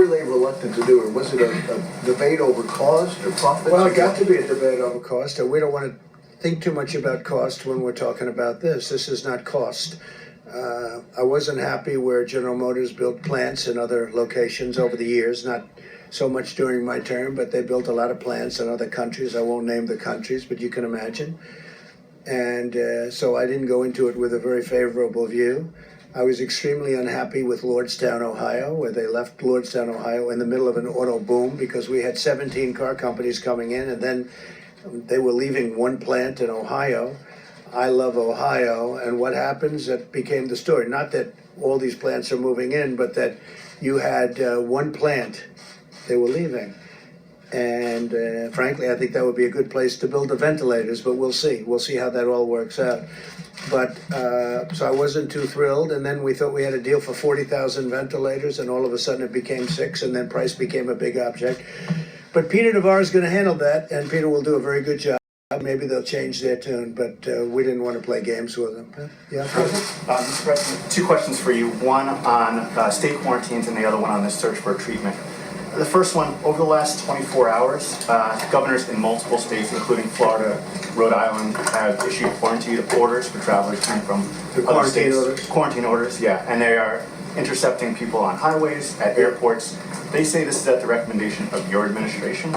were they reluctant to do it? Was it a debate over cost or profits? Well, it got to be a debate over cost, and we don't want to think too much about cost when we're talking about this. This is not cost. I wasn't happy where General Motors built plants in other locations over the years, not so much during my term, but they built a lot of plants in other countries. I won't name the countries, but you can imagine. And so I didn't go into it with a very favorable view. I was extremely unhappy with Lordstown, Ohio, where they left Lordstown, Ohio in the middle of an auto boom because we had 17 car companies coming in, and then they were leaving one plant in Ohio. I love Ohio, and what happens, that became the story. Not that all these plants are moving in, but that you had one plant they were leaving. And frankly, I think that would be a good place to build the ventilators, but we'll see. We'll see how that all works out. But so I wasn't too thrilled, and then we thought we had a deal for 40,000 ventilators, and all of a sudden it became 6, and then price became a big object. But Peter Navarre is going to handle that, and Peter will do a very good job. Maybe they'll change their tune, but we didn't want to play games with them. Yeah. Mr. President, 2 questions for you. One on state quarantines, and the other one on the search for treatment. The first one, over the last 24 hours, governors in multiple states, including Florida, Rhode Island, have issued quarantine orders for travelers coming from other states. Orders? Quarantine orders, yeah. And they are intercepting people on highways, at airports. They say this is at the recommendation of your administration.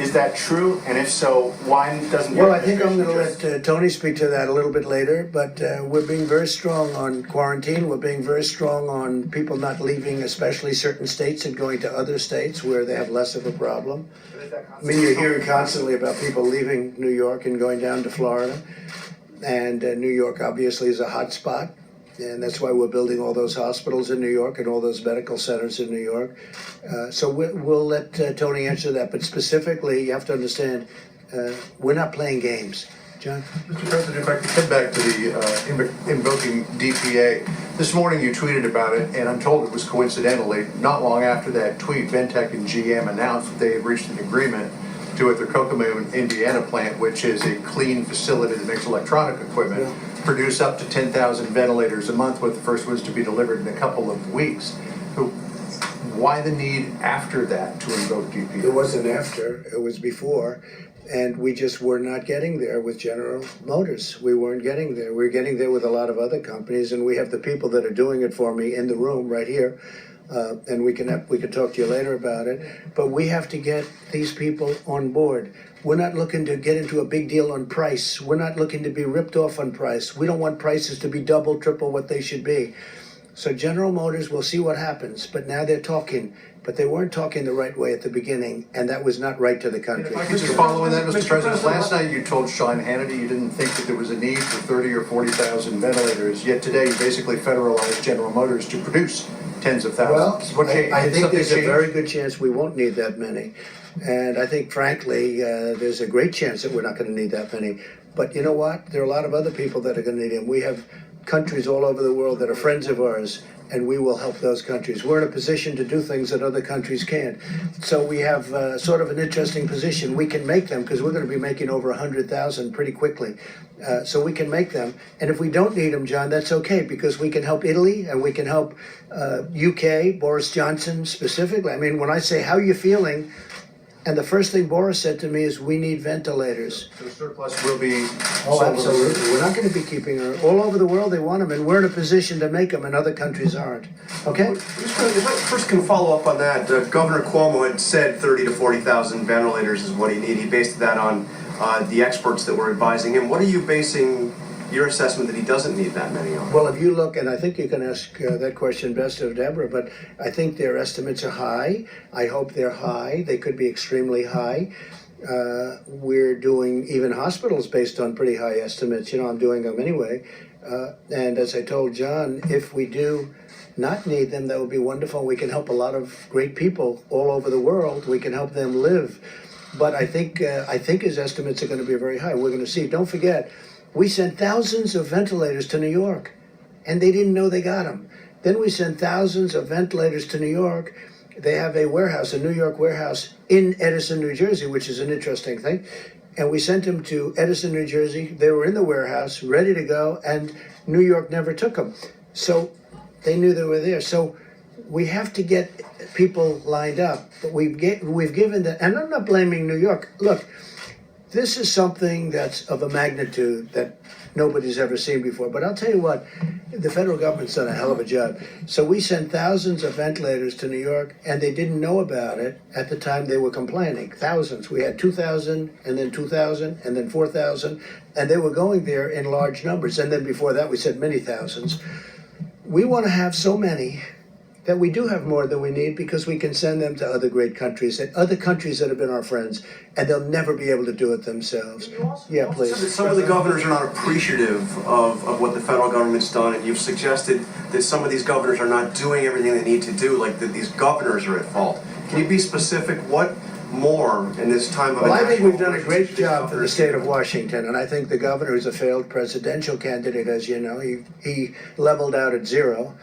Is that true? And if so, why doesn't your Well, I think I'm going to administration let Tony speak to that a little bit later, but we're being very strong on quarantine. We're being very strong on people not leaving, especially certain states, and going to other states where they have less of a problem. I mean, you're hearing constantly about people leaving New York and going down to Florida, and New York obviously is a hot spot. And that's why we're building all those hospitals in New York and all those medical centers in New York. So we'll let Tony answer that. But specifically, you have to understand, we're not playing games. John? Mr. President, if I could come back to the invoking DPA. This morning you tweeted about it, and I'm told it was coincidentally, not long after that tweet, Ventec and GM announced that they had reached an agreement to at their Kokomo, Indiana plant, which is a clean facility that makes electronic equipment, produce up to 10,000 ventilators a month, with the first ones to be delivered in a couple of weeks. So why the need after that to invoke DPA? It wasn't after, it was before. And we just were not getting there with General Motors. We weren't getting there. We were getting there with a lot of other companies, and we have the people that are doing it for me in the room right here. And we can talk to you later about it. But we have to get these people on board. We're not looking to get into a big deal on price. We're not looking to be ripped off on price. We don't want prices to be double, triple what they should be. So General Motors, we'll see what happens. But now they're talking. But they weren't talking the right way at the beginning, and that was not right to the country. If I could just follow in that, Mr. President, last night you told Sean Hannity you didn't think that there was a need for 30 or 40,000 ventilators, yet today you basically federalized General Motors to produce tens of thousands. Well, I think there's a very good chance we won't need that many. And I think, frankly, there's a great chance that we're not going to need that many. But you know what? There are a lot of other people that are going to need them. We have countries all over the world that are friends of ours, and we will help those countries. We're in a position to do things that other countries can't. So we have sort of an interesting position. We can make them because we're going to be making over 100,000 pretty quickly. So we can make them. And if we don't need them, John, that's okay, because we can help Italy and we can help UK, Boris Johnson specifically. I mean, when I say, how are you feeling? And the first thing Boris said to me is, we need ventilators. So surplus will be... Oh, absolutely. We're not going to be keeping her. All over the world they want them, and we're in a position to make them, and other countries aren't. Okay? If I first can follow up on that, Governor Cuomo had said 30 to 40,000 ventilators is what he needed. He based that on the experts that were advising him. What are you basing your assessment that he doesn't need that many on? Well, if you look, and I think you can ask that question best of Deborah, but I think their estimates are high. I hope they're high. They could be extremely high. We're doing even hospitals based on pretty high estimates. You know, I'm doing them anyway. And as I told John, if we do not need them, that would be wonderful. We can help a lot of great people all over the world. We can help them live. But I think his estimates are going to be very high. We're going to see. Don't forget, we sent thousands of ventilators to New York, and they didn't know they got them. Then we sent thousands of ventilators to New York. They have a warehouse, a New York warehouse in Edison, New Jersey, which is an interesting thing. And we sent them to Edison, New Jersey. They were in the warehouse, ready to go, and New York never took them. So they knew they were there. So we have to get people lined up. But we've given that, and I'm not blaming New York. Look, this is something that's of a magnitude that nobody's ever seen before. But I'll tell you what, the federal government's done a hell of a job. So we sent thousands of ventilators to New York, and they didn't know about it at the time they were complaining. Thousands. We had 2,000, and then 2,000, and then 4,000, and they were going there in large numbers. And then before that, we sent many thousands. We want to have so many that we do have more than we need because we can send them to other great countries and other countries that have been our friends, and they'll never be able to do it themselves. Yeah, please. Some of the governors are not appreciative of what the federal government's done, and you've suggested that some of these governors are not doing everything they need to do, like that these governors are at fault. Can you be specific? What more in this time of Well, I think we've done a great job for the state of Washington, and I think the governor is a failed presidential candidate, as you know. He leveled out at 0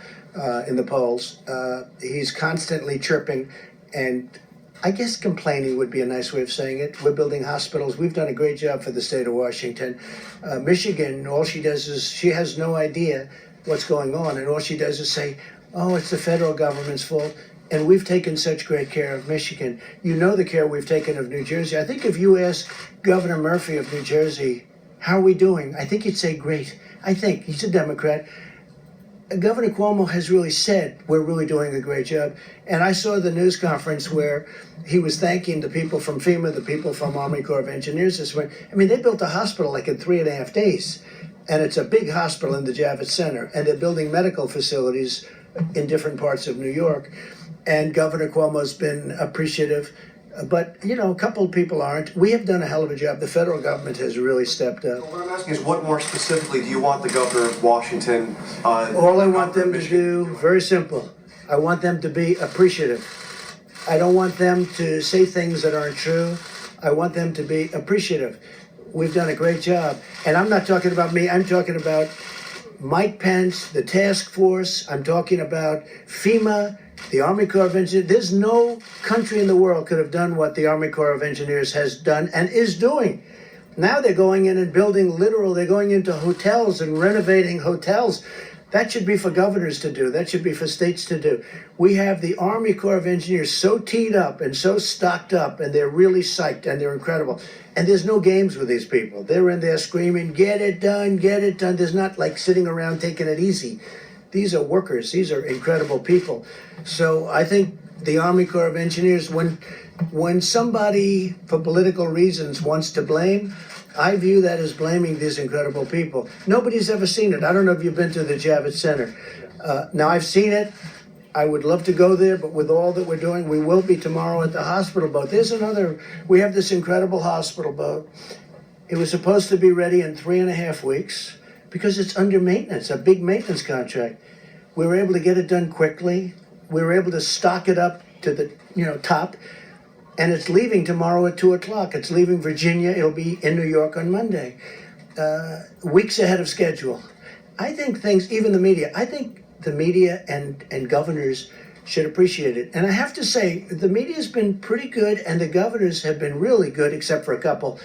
in the polls. He's constantly chirping, and I guess complaining would be a nice way of saying it. We're building hospitals. We've done a great job for the state of Washington. Michigan, all she does is she has no idea what's going on, and all she does is say, oh, it's the federal government's fault. And we've taken such great care of Michigan. You know the care we've taken of New Jersey. I think if you ask Governor Murphy of New Jersey, how are we doing? I think he'd say great. I think. He's a Democrat. Governor Cuomo has really said we're really doing a great job. And I saw the news conference where he was thanking the people from FEMA, the people from Army Corps of Engineers this way. I mean, they built a hospital like in 3.5 days. And it's a big hospital in the Javits Center. And they're building medical facilities in different parts of New York. And Governor Cuomo's been appreciative. But, you know, a couple of people aren't. We have done a hell of a job. The federal government has really stepped up. What I'm asking is, what more specifically do you want the governor of Washington? All I want them to do, very simple. I want them to be appreciative. I don't want them to say things that aren't true. I want them to be appreciative. We've done a great job. And I'm not talking about me. I'm talking about Mike Pence, the task force. I'm talking about FEMA, the Army Corps of Engineers. There's no country in the world could have done what the Army Corps of Engineers has done and is doing. Now they're going in and building they're going into hotels and renovating hotels. That should be for governors to do. That should be for states to do. We have the Army Corps of Engineers so teed up and so stocked up, and they're really psyched, and they're incredible. And there's no games with these people. They're in there screaming, get it done, get it done. There's not like sitting around taking it easy. These are workers. These are incredible people. So I think the Army Corps of Engineers, when somebody, for political reasons, wants to blame, I view that as blaming these incredible people. Nobody's ever seen it. I don't know if you've been to the Javits Center. Now, I've seen it. I would love to go there, but with all that we're doing, we will be tomorrow at the hospital boat. We have this incredible hospital boat. It was supposed to be ready in 3.5 weeks because it's under maintenance, a big maintenance contract. We were able to get it done quickly. We were able to stock it up to the top. And it's leaving tomorrow at 2 o'clock. It's leaving Virginia. It'll be in New York on Monday. Weeks ahead of schedule. I think even the media, I think the media and governors should appreciate it. And I have to say, the media's been pretty good, and the governors have been really good, except for a couple.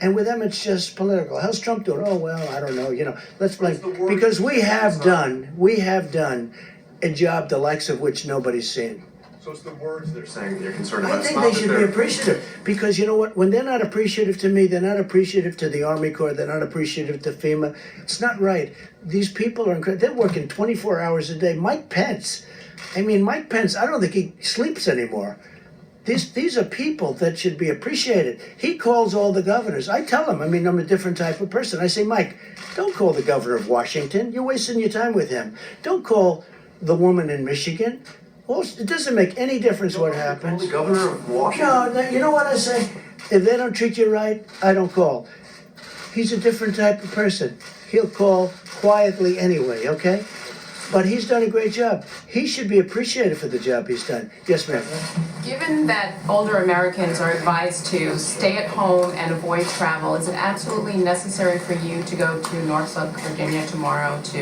And with them, it's just political. How's Trump doing? Oh, well, I don't know. Let's blame. Because we have done a job the likes of which nobody's seen. So it's the words they're saying that you're concerned about. I think they should be appreciative, because you know what? When they're not appreciative to me, they're not appreciative to the Army Corps, they're not appreciative to FEMA. It's not right. These people are incredible. They're working 24 hours a day. Mike Pence, I don't think he sleeps anymore. These are people that should be appreciated. He calls all the governors. I tell him, I'm a different type of person. I say, Mike, don't call the governor of Washington. You're wasting your time with him. Don't call the woman in Michigan. Well, it doesn't make any difference what happens. The governor of Washington? No, you know what I say? If they don't treat you right, I don't call. He's a different type of person. He'll call quietly anyway, okay? But he's done a great job. He should be appreciated for the job he's done. Yes, ma'am. Given that older Americans are advised to stay at home and avoid travel, is it absolutely necessary for you to go to Norfolk, Virginia tomorrow to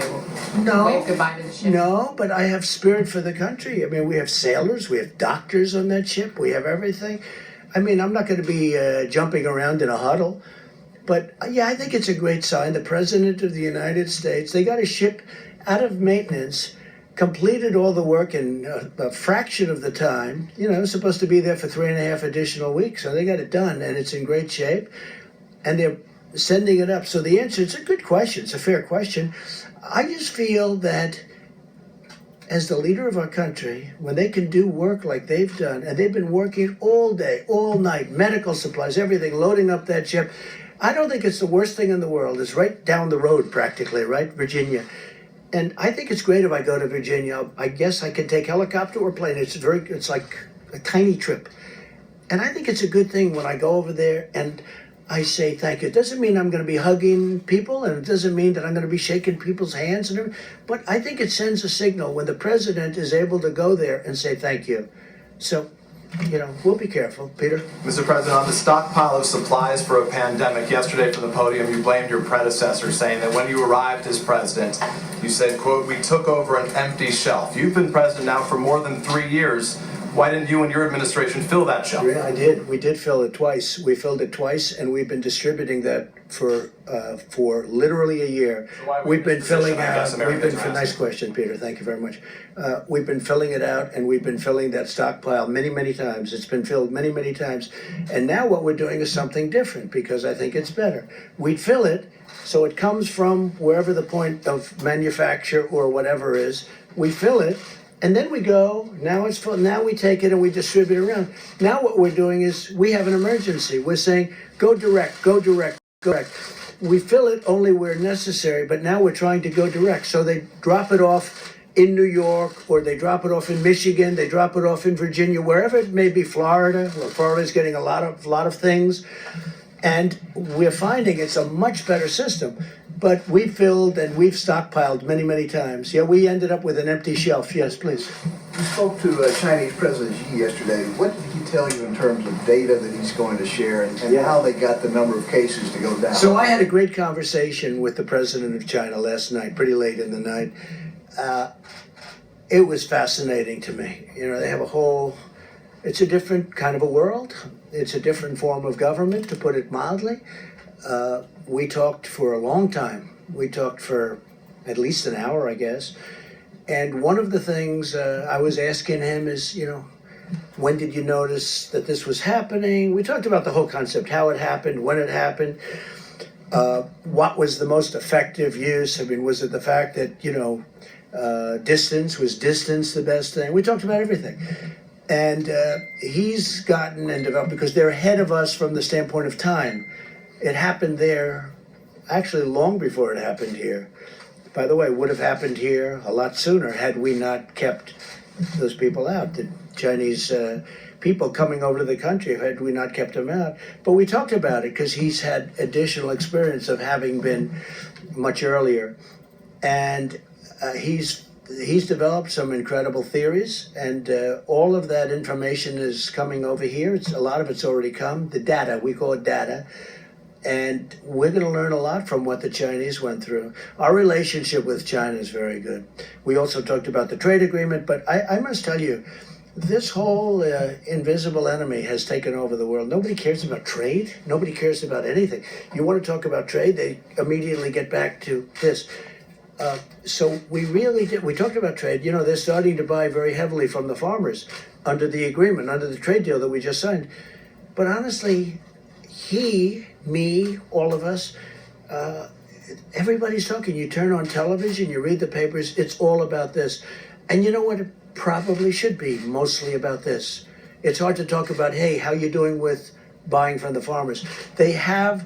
wave goodbye to the ship? No, but I have spirit for the country. We have sailors, we have doctors on that ship, we have everything. I'm not going to be jumping around in a huddle. But, yeah, I think it's a great sign. The President of the United States, they got a ship out of maintenance completed all the work in a fraction of the time. You know, supposed to be there for 3.5 additional weeks, so they got it done, and it's in great shape, and they're sending it up. So the answer, it's a good question, it's a fair question. I just feel that as the leader of our country, when they can do work like they've done, and they've been working all day, all night, medical supplies, everything, loading up that ship, I don't think it's the worst thing in the world. It's right down the road practically, right, Virginia. And I think it's great if I go to Virginia. I guess I could take helicopter or plane. It's like a tiny trip. And I think it's a good thing when I go over there and I say thank you. It doesn't mean I'm going to be hugging people, and it doesn't mean that I'm going to be shaking people's hands and everything. But I think it sends a signal when the president is able to go there and say thank you. So, you know, we'll be careful. Peter? Mr. President, on the stockpile of supplies for a pandemic, yesterday from the podium you blamed your predecessor, saying that when you arrived as president, you said, quote, "We took over an empty shelf." You've been president now for more than 3 years. Why didn't you and your administration fill that shelf? Yeah, I did. We did fill it twice. We filled it twice, and we've been distributing that for literally a year. So why We've been filling I guess out. Americans are asking. Nice question, Peter. Thank you very much. We've been filling it out, and we've been filling that stockpile many, many times. It's been filled many, many times, and now what we're doing is something different because I think it's better. We fill it, so it comes from wherever the point of manufacture or whatever is. We fill it. And then we go, now it's full, now we take it and we distribute it around. Now what we're doing is we have an emergency. We're saying, go direct, go direct, go direct. We fill it only where necessary, but now we're trying to go direct. So they drop it off in New York, or they drop it off in Michigan, they drop it off in Virginia, wherever it may be, Florida. Well, Florida's getting a lot of things. And we're finding it's a much better system. But we filled and we've stockpiled many, many times. Yeah, we ended up with an empty shelf. Yes, please. You spoke to Chinese President Xi yesterday. What did he tell you in terms of data that he's going to share and how they got the number of cases to go down? So I had a great conversation with the president of China last night, pretty late in the night. It was fascinating to me. You know, they have it's a different kind of a world. It's a different form of government, to put it mildly. We talked for a long time. We talked for at least an hour, I guess. And one of the things I was asking him is, you know, when did you notice that this was happening? We talked about the whole concept, how it happened, when it happened, what was the most effective use? I mean, was it the fact that, you know, distance the best thing? We talked about everything. And he's gotten and developed, because they're ahead of us from the standpoint of time. It happened there actually long before it happened here. By the way, it would have happened here a lot sooner had we not kept those people out, the Chinese people coming over to the country, had we not kept them out. But we talked about it because he's had additional experience of having been much earlier. And he's developed some incredible theories, and all of that information is coming over here. A lot of it's already come. The data, we call it data. And we're going to learn a lot from what the Chinese went through. Our relationship with China is very good. We also talked about the trade agreement, but I must tell you, this whole invisible enemy has taken over the world. Nobody cares about trade. Nobody cares about anything. You want to talk about trade, they immediately get back to this. So we really did. We talked about trade. You know, they're starting to buy very heavily from the farmers under the agreement, under the trade deal that we just signed. But honestly, me, all of us, everybody's talking. You turn on television, you read the papers, it's all about this. And you know what? It probably should be mostly about this. It's hard to talk about, hey, how you doing with buying from the farmers? They have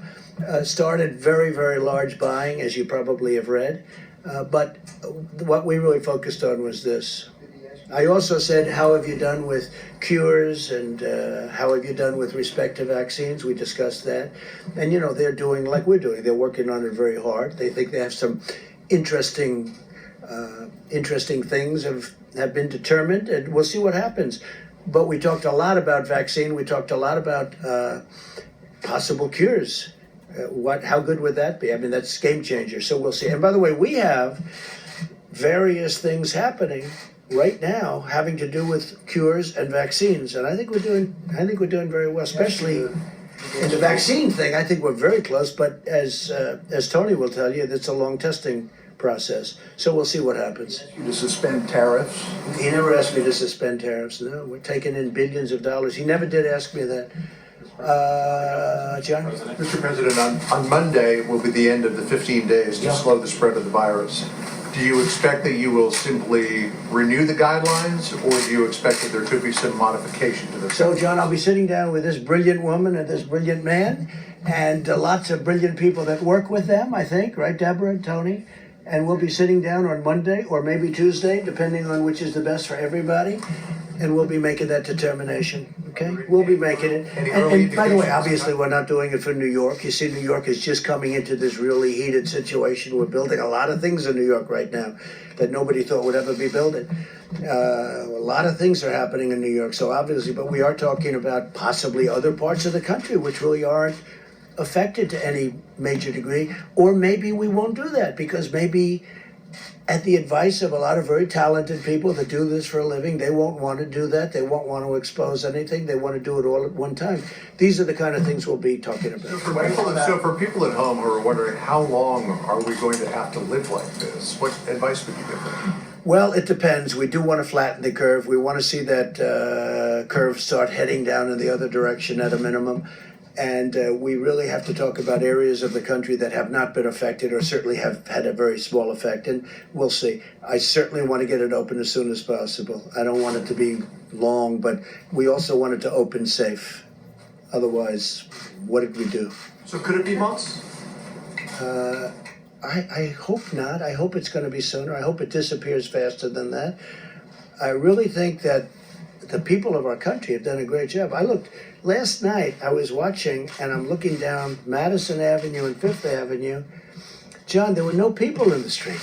started very, very large buying, as you probably have read. But what we really focused on was this. I also said, how have you done with cures, and how have you done with respect to vaccines? We discussed that. And, you know, they're doing like we're doing. They're working on it very hard. They think they have some interesting things have been determined, and we'll see what happens. But we talked a lot about vaccine. We talked a lot about possible cures. How good would that be? I mean, that's game changer. So we'll see. And by the way, we have various things happening right now having to do with cures and vaccines, and I think we're doing very well, especially in the vaccine thing. I think we're very close, but as Tony will tell you, that's a long testing process. So we'll see what happens. You to suspend tariffs. He never asked me to suspend tariffs. No, we're taking in billions of dollars. He never did ask me that. John? Mr. President, on Monday will be the end of the 15 days to slow the spread of the virus. Do you expect that you will simply renew the guidelines, or do you expect that there could be some modification to them? So, John, I'll be sitting down with this brilliant woman and this brilliant man, and lots of brilliant people that work with them, I think, right, Deborah and Tony? And we'll be sitting down on Monday or maybe Tuesday, depending on which is the best for everybody, and we'll be making that determination, okay? We'll be making it. And by the way, obviously, we're not doing it for New York. You see, New York is just coming into this really heated situation. We're building a lot of things in New York right now that nobody thought would ever be building. A lot of things are happening in New York, so obviously, but we are talking about possibly other parts of the country which really aren't affected to any major degree, or maybe we won't do that because maybe at the advice of a lot of very talented people that do this for a living, they won't want to do that. They won't want to expose anything. They want to do it all at one time. These are the kind of things we'll be talking about. So for people at home who are wondering, how long are we going to have to live like this? What advice would you give them? Well, it depends. We do want to flatten the curve. We want to see that curve start heading down in the other direction at a minimum. And we really have to talk about areas of the country that have not been affected or certainly have had a very small effect. And we'll see. I certainly want to get it open as soon as possible. I don't want it to be long, but we also want it to open safe. Otherwise, what did we do? So could it be months? I hope not. I hope it's going to be sooner. I hope it disappears faster than that. I really think that the people of our country have done a great job. Last night I was watching, and I'm looking down Madison Avenue and Fifth Avenue. John, there were no people in the street.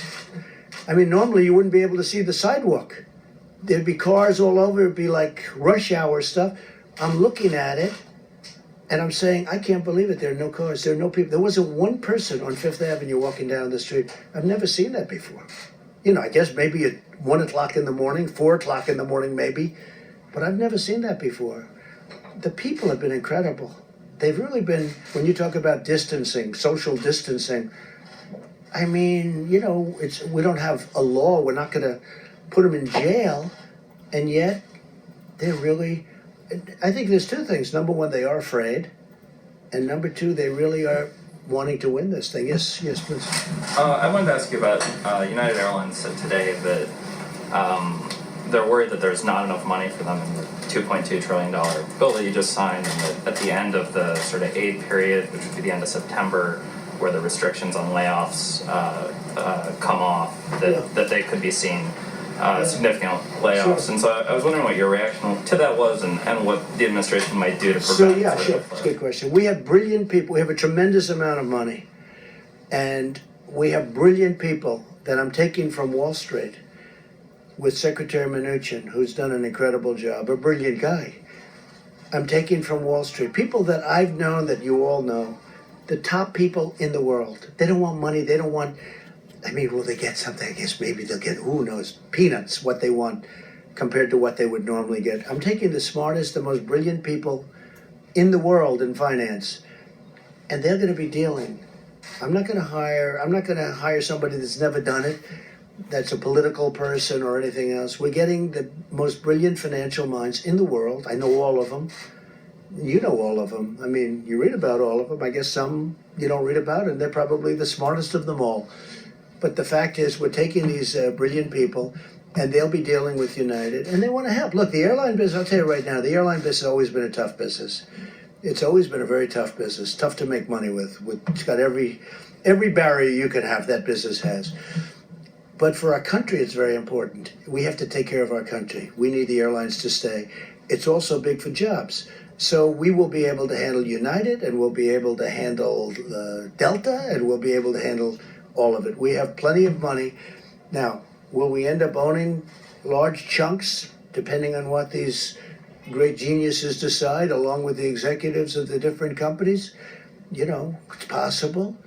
I mean, normally you wouldn't be able to see the sidewalk. There'd be cars all over. It'd be like rush hour stuff. I'm looking at it, and I'm saying, I can't believe it. There are no cars. There are no people. There wasn't one person on Fifth Avenue walking down the street. I've never seen that before. You know, I guess maybe at 1 o'clock in the morning, 4 o'clock in the morning maybe, but I've never seen that before. The people have been incredible. They've really been, when you talk about distancing, social distancing, I mean, you know, we don't have a law. We're not going to put them in jail, and yet they're really, I think there's two things. Number one, they are afraid, and number two, they really are wanting to win this thing. Yes, please. I wanted to ask you about United Airlines said today that they're worried that there's not enough money for them in the $2.2 trillion bill that you just signed, and that at the end of the sort of aid period, which would be the end of September, where the restrictions on layoffs come off, that they could be seeing significant layoffs. Sure. And so I was wondering what your reaction to that was, and what the administration might do to prevent. So yeah, sure, it's a good question. We have brilliant people. We have a tremendous amount of money, and we have brilliant people that I'm taking from Wall Street, with Secretary Mnuchin, who's done an incredible job, a brilliant guy. I'm taking from Wall Street, people that I've known, that you all know, the top people in the world. They don't want money, they don't want, I mean, will they get something? I guess maybe they'll get, who knows, peanuts, what they want compared to what they would normally get. I'm taking the smartest, the most brilliant people in the world in finance, and they're going to be dealing. I'm not going to hire somebody that's never done it, that's a political person or anything else. We're getting the most brilliant financial minds in the world. I know all of them. You know all of them. I mean, you read about all of them. I guess some you don't read about, and they're probably the smartest of them all. But the fact is, we're taking these brilliant people, and they'll be dealing with United, and they want to help. Look, the airline business, I'll tell you right now, the airline business has always been a tough business. It's always been a very tough business, tough to make money with. It's got every barrier you can have, that business has. But for our country, it's very important. We have to take care of our country. We need the airlines to stay. It's also big for jobs. So we will be able to handle United, and we'll be able to handle Delta, and we'll be able to handle all of it. We have plenty of money. Now, will we end up owning large chunks, depending on what these great geniuses decide, along with the executives of the different companies? You know, it's possible.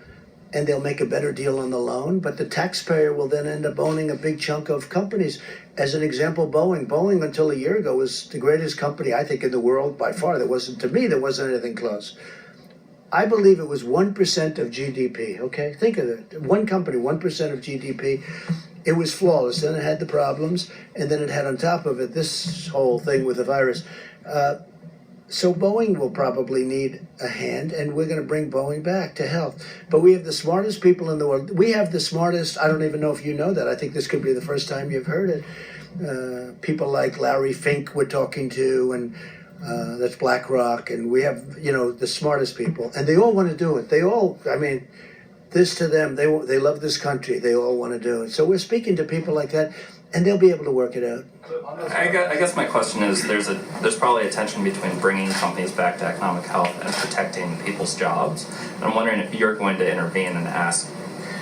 And they'll make a better deal on the loan, but the taxpayer will then end up owning a big chunk of companies. As an example, Boeing. Boeing, until a year ago, was the greatest company, I think, in the world by far. To me, there wasn't anything close. I believe it was 1% of GDP, okay? Think of it. One company, 1% of GDP. It was flawless. Then it had the problems, and then it had on top of it this whole thing with the virus. So Boeing will probably need a hand, and we're going to bring Boeing back to health. But we have the smartest people in the world. We have the smartest, I don't even know if you know that. I think this could be the first time you've heard it. People like Larry Fink we're talking to, and that's BlackRock, and we have, the smartest people. And they all want to do it. They all, this to them, they love this country. They all want to do it. So we're speaking to people like that, and they'll be able to work it out. I guess my question is, there's probably a tension between bringing companies back to economic health and protecting people's jobs. And I'm wondering if you're going to intervene and ask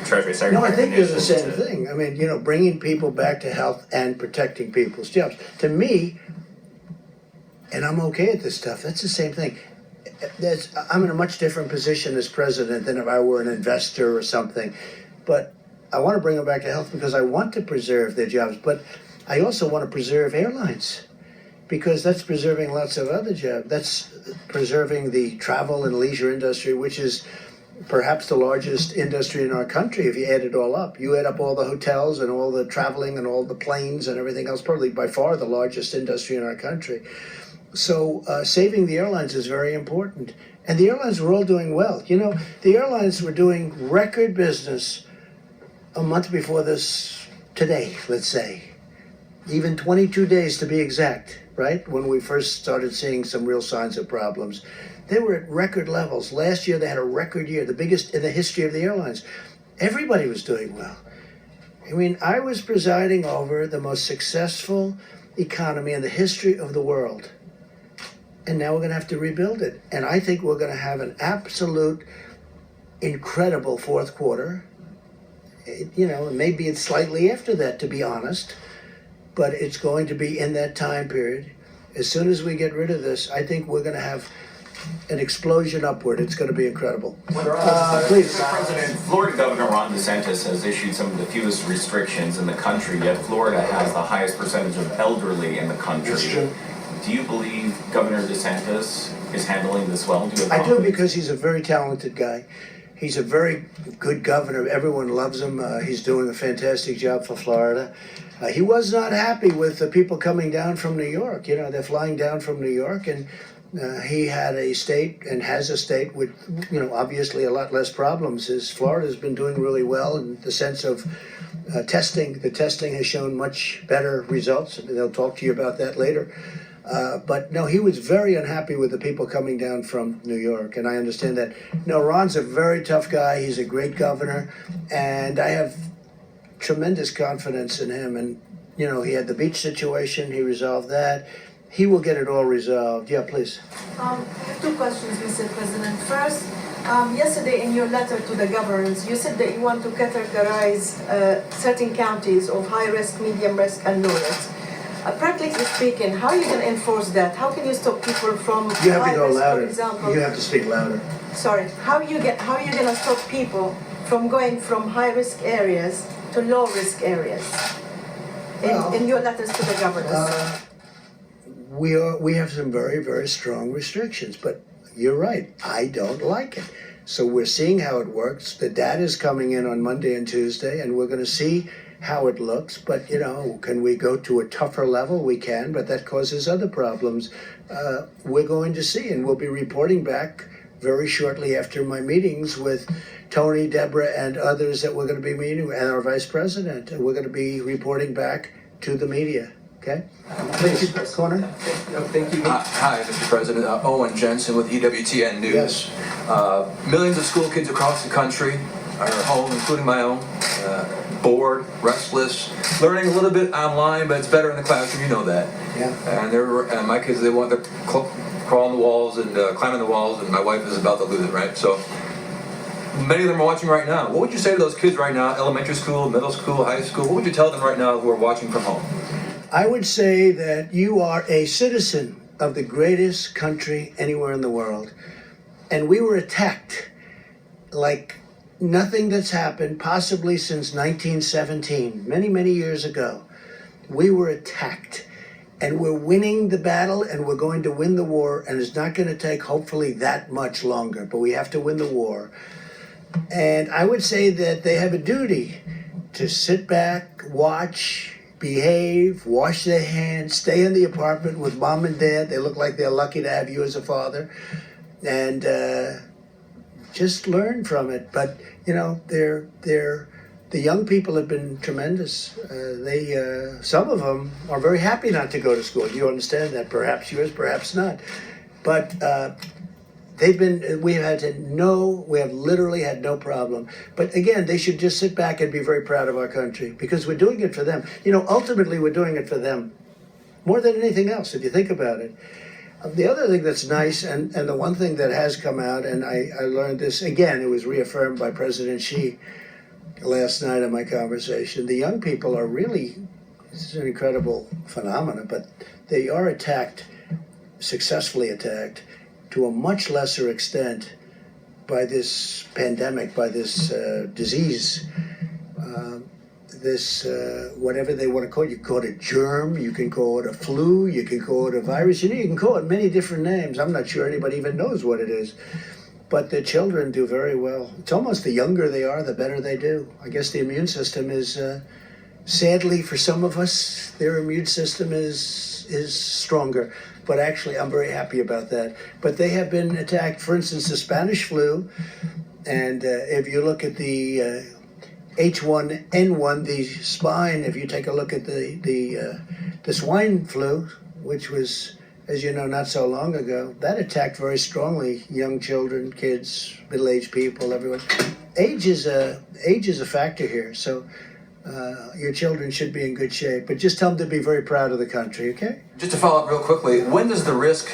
Treasury Secretary. No, I think they're the Mnuchin same thing. Bringing people back to health and protecting people's jobs. To me, and I'm okay at this stuff, that's the same thing. I'm in a much different position as president than if I were an investor or something. But I want to bring them back to health because I want to preserve their jobs. But I also want to preserve airlines because that's preserving lots of other jobs. That's preserving the travel and leisure industry, which is perhaps the largest industry in our country if you add it all up. You add up all the hotels and all the traveling and all the planes and everything else, probably by far the largest industry in our country. So saving the airlines is very important. And the airlines were all doing well. The airlines were doing record business a month before this today, let's say. Even 22 days to be exact, right? When we first started seeing some real signs of problems. They were at record levels. Last year they had a record year, the biggest in the history of the airlines. Everybody was doing well. I was presiding over the most successful economy in the history of the world. And now we're going to have to rebuild it. And I think we're going to have an absolute incredible fourth quarter. Maybe it's slightly after that, to be honest. But it's going to be in that time period. As soon as we get rid of this, I think we're going to have an explosion upward. It's going to be incredible. Please. Mr. President, Florida Governor Ron DeSantis has issued some of the fewest restrictions in the country, yet Florida has the highest percentage of elderly in the country. That's true. Do you believe Governor DeSantis is handling this well? I do, because he's a very talented guy. He's a very good governor. Everyone loves him. He's doing a fantastic job for Florida. He was not happy with the people coming down from New York. They're flying down from New York, and he had a state and has a state with, obviously a lot less problems. Florida's been doing really well in the sense of testing. The testing has shown much better results, and they'll talk to you about that later. But no, he was very unhappy with the people coming down from New York, and I understand that. No, Ron's a very tough guy. He's a great governor, and I have tremendous confidence in him. And, he had the beach situation. He resolved that. He will get it all resolved. Yeah, please. I have two questions, Mr. President. First, yesterday in your letter to the governors, you said that you want to categorize certain counties of high risk, medium risk, and low risk. Practically speaking, how are you going to enforce that? How can you stop people from You have to go risk, louder. for example? You have to speak louder. Sorry. How are you going to stop people from going from high risk areas to low risk areas? In your letters to the governors. We have some very, very strong restrictions, but you're right. I don't like it. So we're seeing how it works. The data is coming in on Monday and Tuesday, and we're going to see how it looks. But, can we go to a tougher level? We can, but that causes other problems. We're going to see, and we'll be reporting back very shortly after my meetings with Tony, Deborah, and others that we're going to be meeting, and our vice president. And we're going to be reporting back to the media. Okay? Please, corner. Thank you. Hi, Mr. President. Owen Jensen with EWTN News. Yes. Millions of school kids across the country are home, including my own, bored, restless, learning a little bit online, but it's better in the classroom. You know that. Yeah. And my kids, they want to crawl on the walls and climb on the walls, and my wife is about to lose it. Right. So many of them are watching right now. What would you say to those kids right now? Elementary school, middle school, high school. What would you tell them right now who are watching from home? I would say that you are a citizen of the greatest country anywhere in the world. And we were attacked like nothing that's happened possibly since 1917, many, many years ago. We were attacked. And we're winning the battle, and we're going to win the war, and it's not going to take, hopefully, that much longer, but we have to win the war. And I would say that they have a duty to sit back, watch, behave, wash their hands, stay in the apartment with mom and dad. They look like they're lucky to have you as a father. And just learn from it. But, you know, the young people have been tremendous. Some of them are very happy not to go to school. You understand that, perhaps yours, perhaps not. But we have literally had no problem. But again, they should just sit back and be very proud of our country, because we're doing it for them. You know, ultimately we're doing it for them more than anything else, if you think about it. The other thing that's nice, and the one thing that has come out, and I learned this, again, it was reaffirmed by President Xi last night in my conversation, the young people are really, this is an incredible phenomenon, but they are successfully attacked, to a much lesser extent by this pandemic, by this disease, whatever they want to call it. You can call it a germ, you can call it a flu, you can call it a virus, you can call it many different names. I'm not sure anybody even knows what it is. But the children do very well. It's almost the younger they are, the better they do. I guess the immune system is, sadly for some of us, their immune system is stronger. But actually, I'm very happy about that. But they have been attacked, for instance, the Spanish flu. And if you look at the H1N1, the swine, if you take a look at the swine flu, which was, as you know, not so long ago, that attacked very strongly young children, kids, middle-aged people, everyone. Age is a factor here, so your children should be in good shape. But just tell them to be very proud of the country, okay? Just to follow up real quickly, when does the risk